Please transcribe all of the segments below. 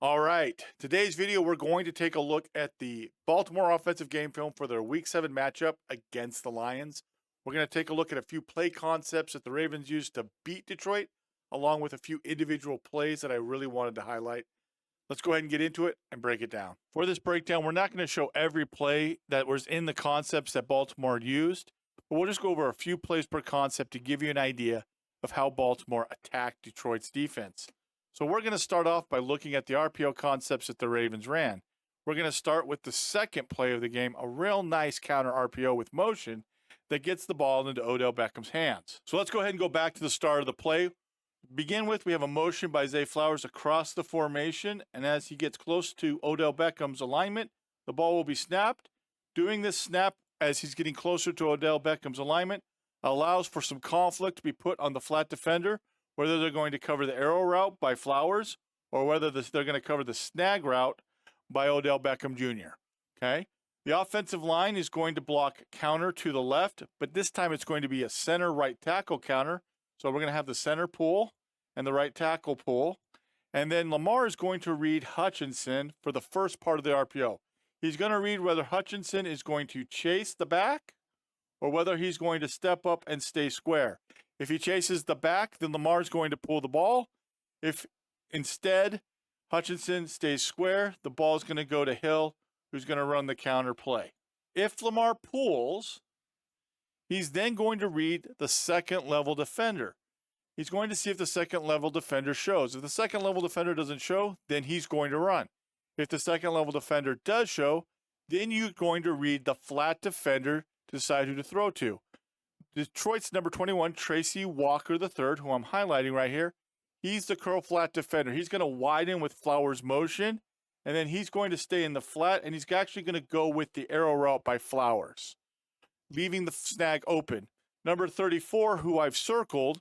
All right. Today's video, we're going to take a look at the Baltimore offensive game film for their Week 7 matchup against the Lions. We're going to take a look at a few play concepts that the Ravens used to beat Detroit, along with a few individual plays that I really wanted to highlight. Let's go ahead and get into it and break it down. For this breakdown, we're not going to show every play that was in the concepts that Baltimore used, but we'll just go over a few plays per concept to give you an idea of how Baltimore attacked Detroit's defense. So we're going to start off by looking at the RPO concepts that the Ravens ran. We're going to start with the second play of the game, a real nice counter RPO with motion that gets the ball into Odell Beckham's hands. So let's go ahead and go back to the start of the play. Begin with, we have a motion by Zay Flowers across the formation, and as he gets close to Odell Beckham's alignment, the ball will be snapped. Doing this snap as he's getting closer to Odell Beckham's alignment allows for some conflict to be put on the flat defender, whether they're going to cover the arrow route by Flowers or whether they're going to cover the snag route by Odell Beckham Jr. Okay? The offensive line is going to block counter to the left, but this time it's going to be a center right tackle counter. So we're going to have the center pull and the right tackle pull. And then Lamar is going to read Hutchinson for the first part of the RPO. He's going to read whether Hutchinson is going to chase the back or whether he's going to step up and stay square. If he chases the back, then Lamar's going to pull the ball. If instead Hutchinson stays square, the ball is going to go to Hill, who's going to run the counter play. If Lamar pulls, he's then going to read the second level defender. He's going to see if the second level defender shows. If the second level defender doesn't show, then he's going to run. If the second level defender does show, then you're going to read the flat defender to decide who to throw to. Detroit's number 21, Tracy Walker III, who I'm highlighting right here, he's the curl flat defender. He's going to widen with Flowers' motion, and then he's going to stay in the flat, and he's actually going to go with the arrow route by Flowers, leaving the snag open. Number 34, who I've circled,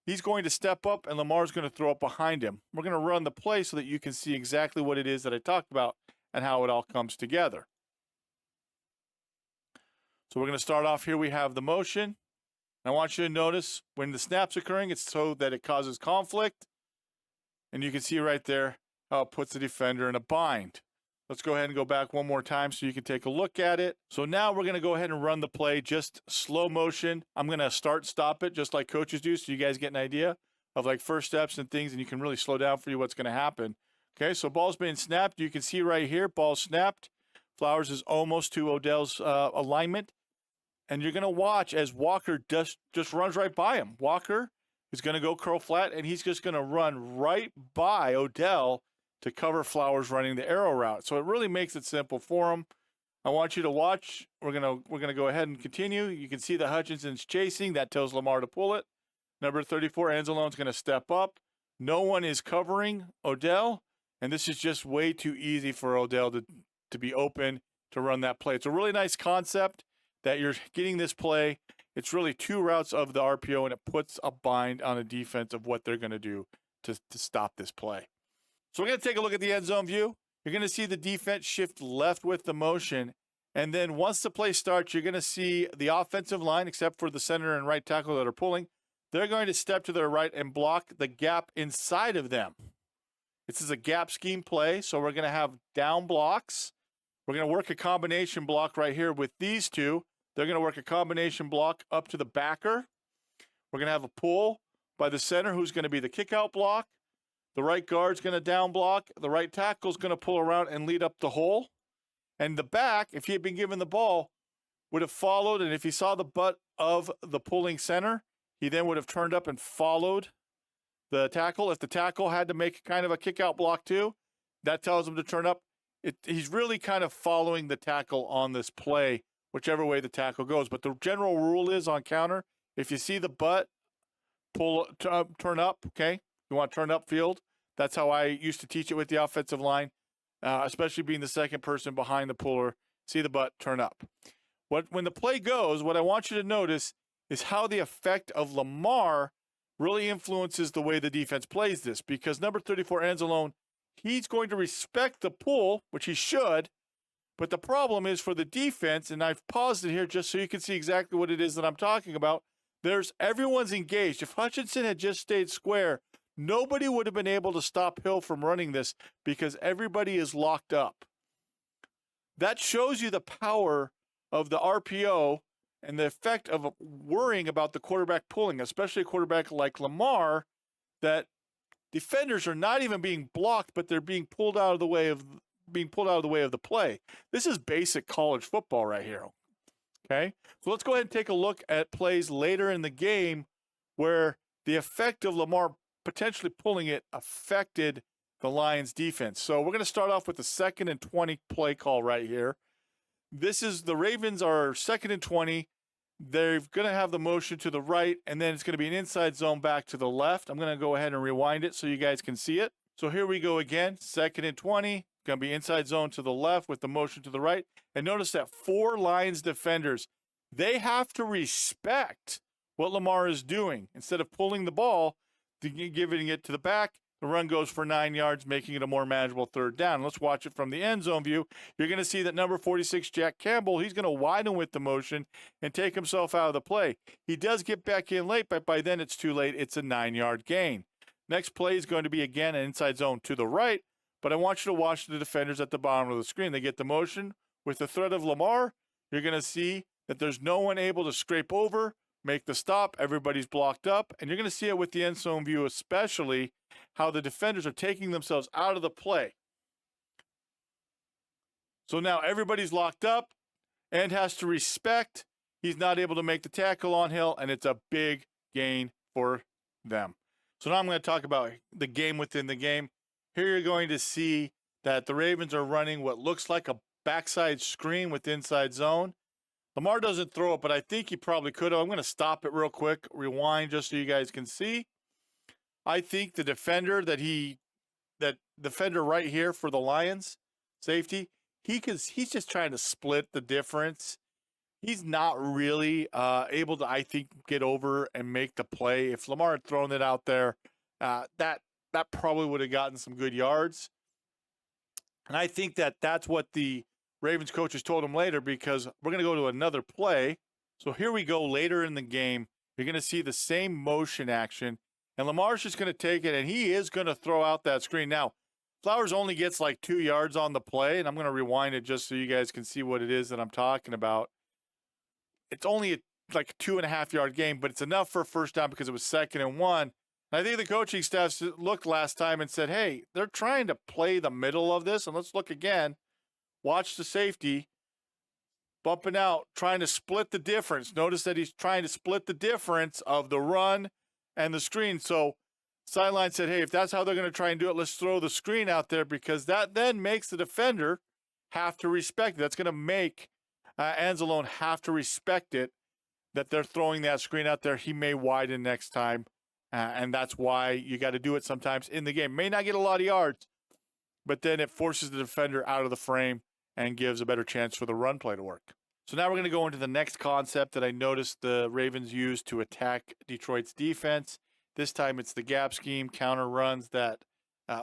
he's going to step up, and Lamar's going to throw up behind him. We're going to run the play so that you can see exactly what it is that I talked about and how it all comes together. So we're going to start off here. We have the motion. I want you to notice when the snap's occurring, it's so that it causes conflict. And you can see right there how it puts the defender in a bind. Let's go ahead and go back one more time so you can take a look at it. So now we're going to go ahead and run the play, just slow motion. I'm going to stop it just like coaches do so you guys get an idea of like first steps and things, and you can really slow down for you what's going to happen. Okay, so ball's being snapped. You can see right here, ball snapped. Flowers is almost to Odell's alignment. And you're going to watch as Walker just runs right by him. Walker is going to go curl flat, and he's just going to run right by Odell to cover Flowers running the arrow route. So it really makes it simple for him. I want you to watch. We're gonna go ahead and continue. You can see that Hutchinson's chasing. That tells Lamar to pull it. Number 34, Anzalone's going to step up. No one is covering Odell, and this is just way too easy for Odell to be open to run that play. It's a really nice concept that you're getting this play. It's really two routes of the RPO, and it puts a bind on a defense of what they're going to do to stop this play. So we're going to take a look at the end zone view. You're going to see the defense shift left with the motion, and then once the play starts, you're going to see the offensive line, except for the center and right tackle that are pulling, they're going to step to their right and block the gap inside of them. This is a gap scheme play, so we're going to have down blocks. We're going to work a combination block right here with these two. They're going to work a combination block up to the backer. We're going to have a pull by the center, who's going to be the kickout block. The right guard's going to down block. The right tackle's going to pull around and lead up the hole. And the back, if he had been given the ball, would have followed. And if he saw the butt of the pulling center, he then would have turned up and followed the tackle. If the tackle had to make kind of a kickout block too, that tells him to turn up. He's really kind of following the tackle on this play, whichever way the tackle goes. But the general rule is on counter, if you see the butt, turn up, okay? You want to turn up field. That's how I used to teach it with the offensive line, especially being the second person behind the puller. See the butt, turn up. When the play goes, what I want you to notice is how the effect of Lamar really influences the way the defense plays this, because number 34, Anzalone, he's going to respect the pull, which he should, but the problem is for the defense, and I've paused it here just so you can see exactly what it is that I'm talking about, everyone's engaged. If Hutchinson had just stayed square, nobody would have been able to stop Hill from running this because everybody is locked up. That shows you the power of the RPO and the effect of worrying about the quarterback pulling, especially a quarterback like Lamar, that defenders are not even being blocked, but they're being pulled out of the way of the play. This is basic college football right here. Okay, so let's go ahead and take a look at plays later in the game where the effect of Lamar potentially pulling it affected the Lions defense. So we're going to start off with the 2nd and 20 play call right here. This is the Ravens are 2nd and 20. They're going to have the motion to the right, and then it's going to be an inside zone back to the left. I'm going to go ahead and rewind it so you guys can see it. So here we go again, 2nd and 20. Going to be inside zone to the left with the motion to the right. And notice that 4 Lions defenders, they have to respect what Lamar is doing. Instead of pulling the ball, giving it to the back, the run goes for 9 yards, making it a more manageable 3rd down. Let's watch it from the end zone view. You're going to see that number 46, Jack Campbell, he's going to widen with the motion and take himself out of the play. He does get back in late, but by then it's too late. It's a 9-yard gain. Next play is going to be, again, an inside zone to the right, but I want you to watch the defenders at the bottom of the screen. They get the motion. With the threat of Lamar, you're going to see that there's no one able to scrape over, make the stop. Everybody's blocked up, and you're going to see it with the end zone view, especially how the defenders are taking themselves out of the play. So now everybody's locked up and has to respect. He's not able to make the tackle on Hill, and it's a big gain for them. So now I'm going to talk about the game within the game. Here you're going to see that the Ravens are running what looks like a backside screen with inside zone. Lamar doesn't throw it, but I think he probably could have. I'm going to stop it real quick, rewind just so you guys can see. I think the defender that defender right here for the Lions, safety, he's just trying to split the difference. He's not really able to, I think, get over and make the play. If Lamar had thrown it out there, that probably would have gotten some good yards. And I think that's what the Ravens coaches told him later, because we're going to go to another play. So here we go later in the game. You're going to see the same motion action. And Lamar's just going to take it, and he is going to throw out that screen. Now, Flowers only gets like 2 yards on the play, and I'm going to rewind it just so you guys can see what it is that I'm talking about. It's only like a 2.5-yard game, but it's enough for a first down because it was 2nd and 1. And I think the coaching staff looked last time and said, hey, they're trying to play the middle of this, and let's look again. Watch the safety bumping out, trying to split the difference. Notice that he's trying to split the difference of the run and the screen. So sideline said, hey, if that's how they're going to try and do it, let's throw the screen out there, because that then makes the defender have to respect it. That's going to make Anzalone have to respect it, that they're throwing that screen out there. He may widen next time, and that's why you got to do it sometimes in the game. May not get a lot of yards, but then it forces the defender out of the frame and gives a better chance for the run play to work. So now we're going to go into the next concept that I noticed the Ravens used to attack Detroit's defense. This time it's the gap scheme, counter runs that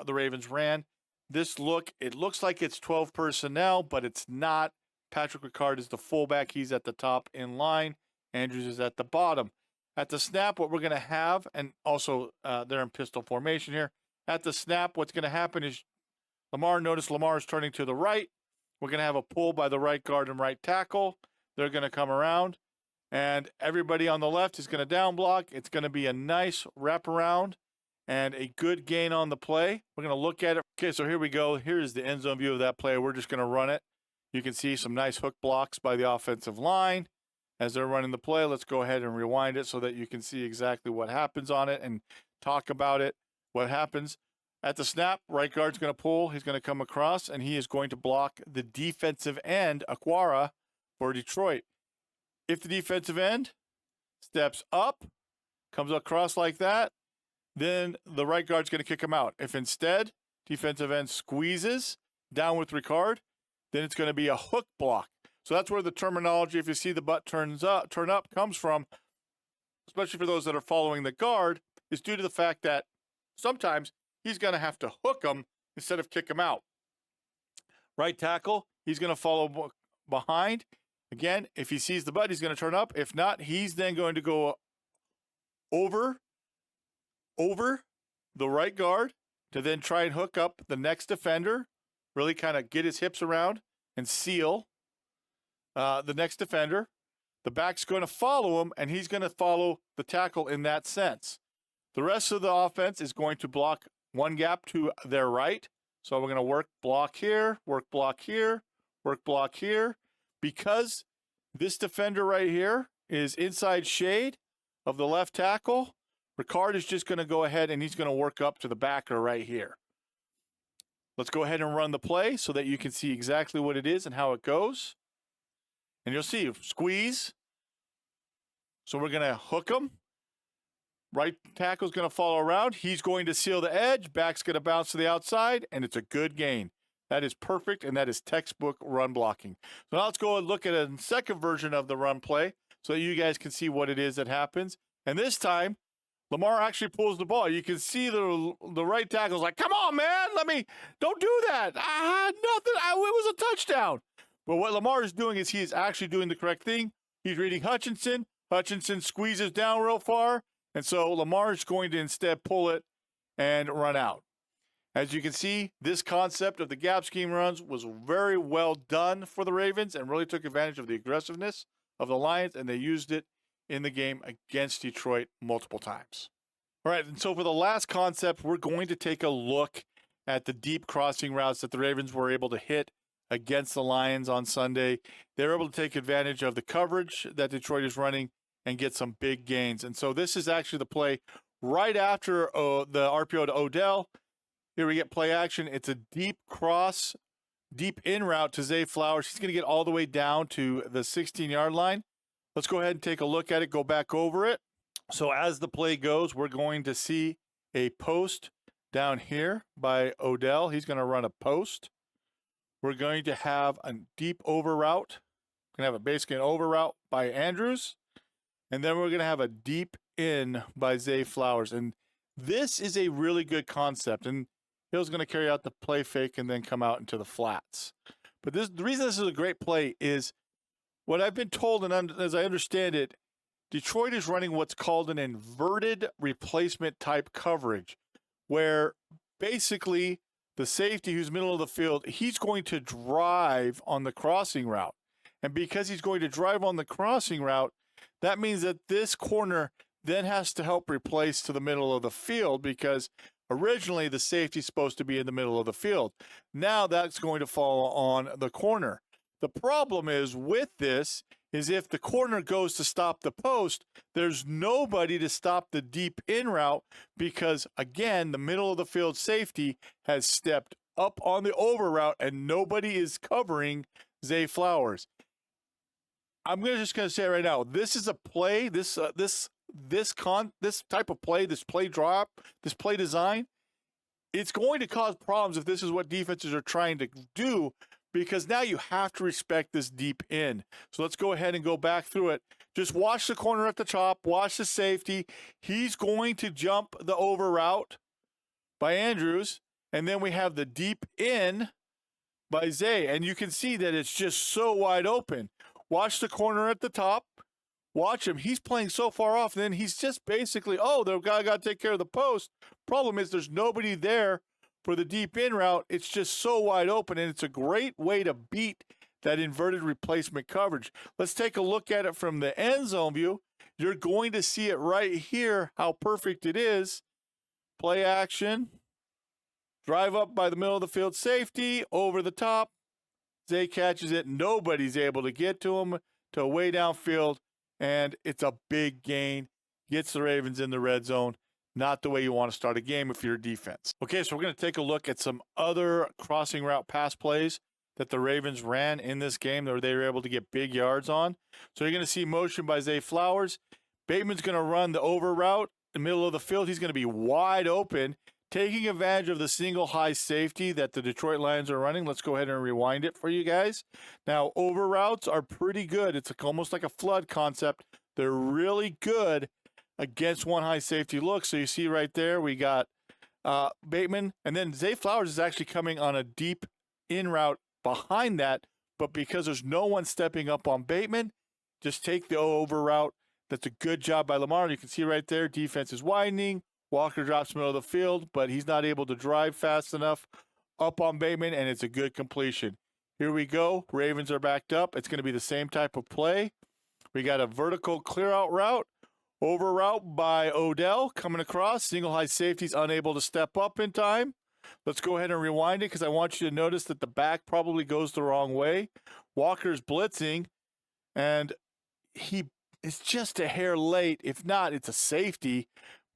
the Ravens ran. It looks like it's 12 personnel, but it's not. Patrick Ricard is the fullback. He's at the top in line. Andrews is at the bottom. At the snap, what we're going to have, and also they're in pistol formation here. At the snap, what's going to happen is notice Lamar is turning to the right. We're going to have a pull by the right guard and right tackle. They're going to come around, and everybody on the left is going to down block. It's going to be a nice wraparound and a good gain on the play. We're going to look at it. Okay, so here we go. Here's the end zone view of that play. We're just going to run it. You can see some nice hook blocks by the offensive line as they're running the play. Let's go ahead and rewind it so that you can see exactly what happens on it and talk about it, what happens. At the snap, right guard's going to pull. He's going to come across, and he is going to block the defensive end, Aquara, for Detroit. If the defensive end steps up, comes across like that, then the right guard's going to kick him out. If instead, defensive end squeezes down with Ricard, then it's going to be a hook block. So that's where the terminology, if you see the butt turn up, comes from, especially for those that are following the guard, is due to the fact that sometimes he's going to have to hook him instead of kick him out. Right tackle, he's going to follow behind. Again, if he sees the butt, he's going to turn up. If not, he's then going to go over, the right guard to then try and hook up the next defender, really kind of get his hips around and seal the next defender. The back's going to follow him, and he's going to follow the tackle in that sense. The rest of the offense is going to block one gap to their right. So we're going to work block here, work block here, work block here. Because this defender right here is inside shade of the left tackle, Ricard is just going to go ahead and he's going to work up to the backer right here. Let's go ahead and run the play so that you can see exactly what it is and how it goes. And you'll see, squeeze. So we're going to hook him. Right tackle's going to follow around. He's going to seal the edge. Back's going to bounce to the outside, and it's a good gain. That is perfect, and that is textbook run blocking. So now let's go and look at a second version of the run play so that you guys can see what it is that happens. And this time, Lamar actually pulls the ball. You can see the right tackle's like, come on, man, don't do that. I had nothing. It was a touchdown. But what Lamar is doing is he is actually doing the correct thing. He's reading Hutchinson. Hutchinson squeezes down real far. And so Lamar is going to instead pull it and run out. As you can see, this concept of the gap scheme runs was very well done for the Ravens and really took advantage of the aggressiveness of the Lions, and they used it in the game against Detroit multiple times. All right, and so for the last concept, we're going to take a look at the deep crossing routes that the Ravens were able to hit against the Lions on Sunday. They were able to take advantage of the coverage that Detroit is running and get some big gains. And so this is actually the play right after the RPO to Odell. Here we get play action. It's a deep cross, deep in route to Zay Flowers. He's going to get all the way down to the 16-yard line. Let's go ahead and take a look at it, go back over it. So as the play goes, we're going to see a post down here by Odell. He's going to run a post. We're going to have a deep over route. We're going to have basically an over route by Andrews. And then we're going to have a deep in by Zay Flowers. And this is a really good concept. And Hill's going to carry out the play fake and then come out into the flats. But the reason this is a great play is what I've been told, and as I understand it, Detroit is running what's called an inverted replacement type coverage, where basically the safety who's middle of the field, he's going to drive on the crossing route. And because he's going to drive on the crossing route, that means that this corner then has to help replace to the middle of the field, because originally the safety is supposed to be in the middle of the field. Now that's going to fall on the corner. The problem is with this is if the corner goes to stop the post, there's nobody to stop the deep in route because, again, the middle of the field safety has stepped up on the over route and nobody is covering Zay Flowers. I'm just going to say right now, this is a play, this type of play, this play drop, this play design, it's going to cause problems if this is what defenses are trying to do, because now you have to respect this deep in. So let's go ahead and go back through it. Just watch the corner at the top, watch the safety. He's going to jump the over route by Andrews, and then we have the deep in by Zay, and you can see that it's just so wide open. Watch the corner at the top. Watch him. He's playing so far off, and then he's just basically, the guy got to take care of the post. Problem is there's nobody there for the deep in route. It's just so wide open, and it's a great way to beat that inverted replacement coverage. Let's take a look at it from the end zone view. You're going to see it right here, how perfect it is. Play action. Drive up by the middle of the field safety, over the top. Zay catches it. Nobody's able to get to him to way downfield, and it's a big gain. Gets the Ravens in the red zone. Not the way you want to start a game if you're a defense. Okay, so we're going to take a look at some other crossing route pass plays that the Ravens ran in this game that they were able to get big yards on. So you're going to see motion by Zay Flowers. Bateman's going to run the over route in the middle of the field. He's going to be wide open, taking advantage of the single high safety that the Detroit Lions are running. Let's go ahead and rewind it for you guys. Now, over routes are pretty good. It's almost like a flood concept. They're really good against one high safety look. So you see right there, we got Bateman, and then Zay Flowers is actually coming on a deep in route behind that, but because there's no one stepping up on Bateman, just take the over route. That's a good job by Lamar. You can see right there, defense is widening. Walker drops middle of the field, but he's not able to drive fast enough up on Bateman, and it's a good completion. Here we go. Ravens are backed up. It's going to be the same type of play. We got a vertical clear out route. Over route by Odell coming across. Single high safety's unable to step up in time. Let's go ahead and rewind it because I want you to notice that the back probably goes the wrong way. Walker's blitzing, and he is just a hair late. If not, it's a safety.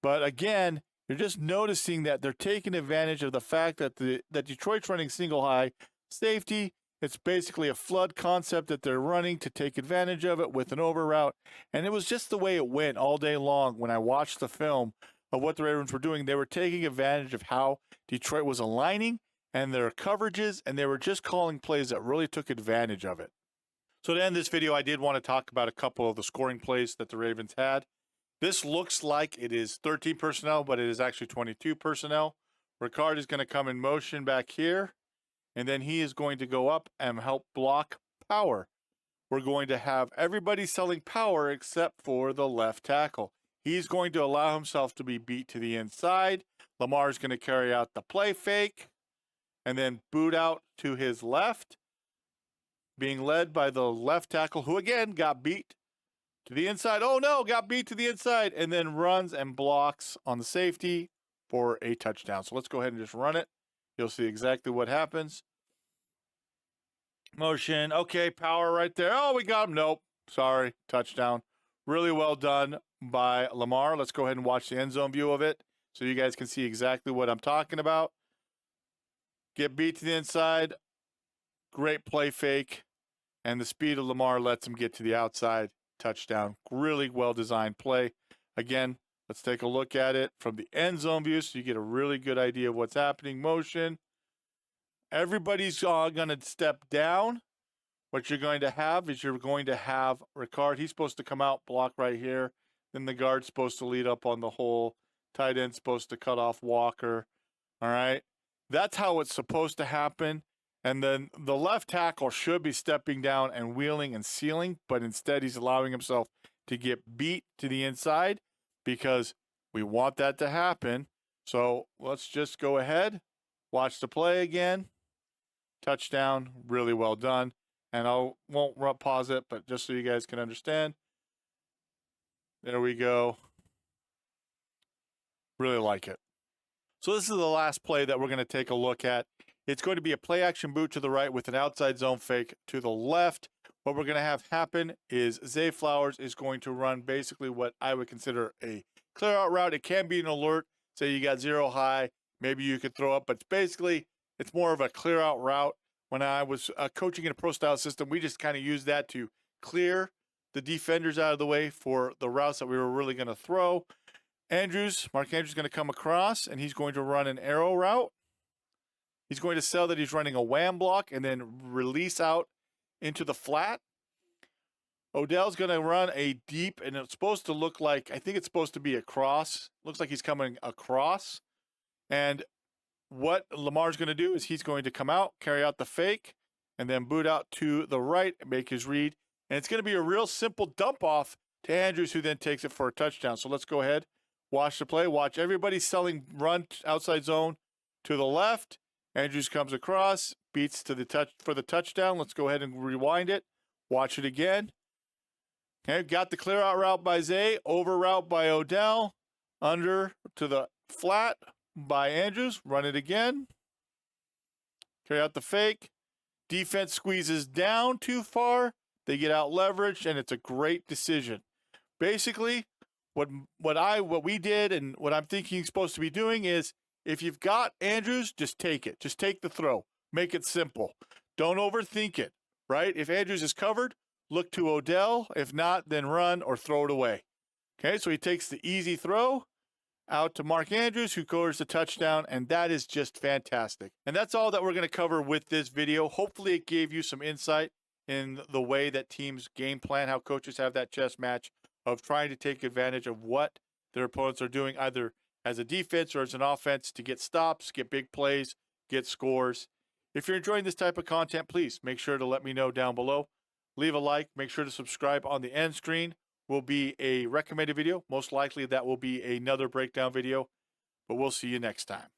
But again, you're just noticing that they're taking advantage of the fact that that Detroit's running single high safety. It's basically a flood concept that they're running to take advantage of it with an over route. And it was just the way it went all day long when I watched the film of what the Ravens were doing. They were taking advantage of how Detroit was aligning and their coverages, and they were just calling plays that really took advantage of it. So to end this video, I did want to talk about a couple of the scoring plays that the Ravens had. This looks like it is 13 personnel, but it is actually 22 personnel. Ricard is going to come in motion back here. And then he is going to go up and help block power. We're going to have everybody selling power except for the left tackle. He's going to allow himself to be beat to the inside. Lamar's going to carry out the play fake and then boot out to his left, being led by the left tackle, who again got beat to the inside. Oh no, got beat to the inside, and then runs and blocks on the safety for a touchdown. So let's go ahead and just run it. You'll see exactly what happens. Motion. Okay, power right there. Oh, we got him. Nope. Sorry. Touchdown. Really well done by Lamar. Let's go ahead and watch the end zone view of it so you guys can see exactly what I'm talking about. Get beat to the inside. Great play fake. And the speed of Lamar lets him get to the outside. Touchdown. Really well-designed play. Again, let's take a look at it from the end zone view so you get a really good idea of what's happening. Motion. Everybody's going to step down. What you're going to have is you're going to have Ricard. He's supposed to come out, block right here. Then the guard's supposed to lead up on the hole. Tight end's supposed to cut off Walker. All right. That's how it's supposed to happen. And then the left tackle should be stepping down and wheeling and sealing, but instead he's allowing himself to get beat to the inside because we want that to happen. So let's just go ahead, watch the play again. Touchdown, really well done. And I won't pause it, but just so you guys can understand. There we go. Really like it. So this is the last play that we're going to take a look at. It's going to be a play action boot to the right with an outside zone fake to the left. What we're going to have happen is Zay Flowers is going to run basically what I would consider a clear out route. It can be an alert. Say you got zero high, maybe you could throw up, but basically it's more of a clear out route. When I was coaching in a pro style system, we just kind of used that to clear the defenders out of the way for the routes that we were really going to throw. Mark Andrews is going to come across, and he's going to run an arrow route. He's going to sell that he's running a wham block and then release out into the flat. Odell's going to run a deep, and it's supposed to look like, I think it's supposed to be a cross. Looks like he's coming across. And what Lamar's going to do is he's going to come out, carry out the fake, and then boot out to the right and make his read. And it's going to be a real simple dump off to Andrews, who then takes it for a touchdown. So let's go ahead, watch the play. Watch everybody selling run outside zone to the left. Andrews comes across, beats to the for the touchdown. Let's go ahead and rewind it. Watch it again. Okay, got the clear out route by Zay, over route by Odell, under to the flat by Andrews. Run it again. Carry out the fake. Defense squeezes down too far. They get out leveraged, and it's a great decision. Basically, what we did and what I'm thinking he's supposed to be doing is, if you've got Andrews, just take it. Just take the throw. Make it simple. Don't overthink it, right? If Andrews is covered, look to Odell. If not, then run or throw it away. Okay, so he takes the easy throw out to Mark Andrews, who scores the touchdown, and that is just fantastic. And that's all that we're going to cover with this video. Hopefully it gave you some insight in the way that teams game plan, how coaches have that chess match of trying to take advantage of what their opponents are doing, either as a defense or as an offense, to get stops, get big plays, get scores. If you're enjoying this type of content, please make sure to let me know down below. Leave a like. Make sure to subscribe. On the end screen will be a recommended video. Most likely that will be another breakdown video. But we'll see you next time.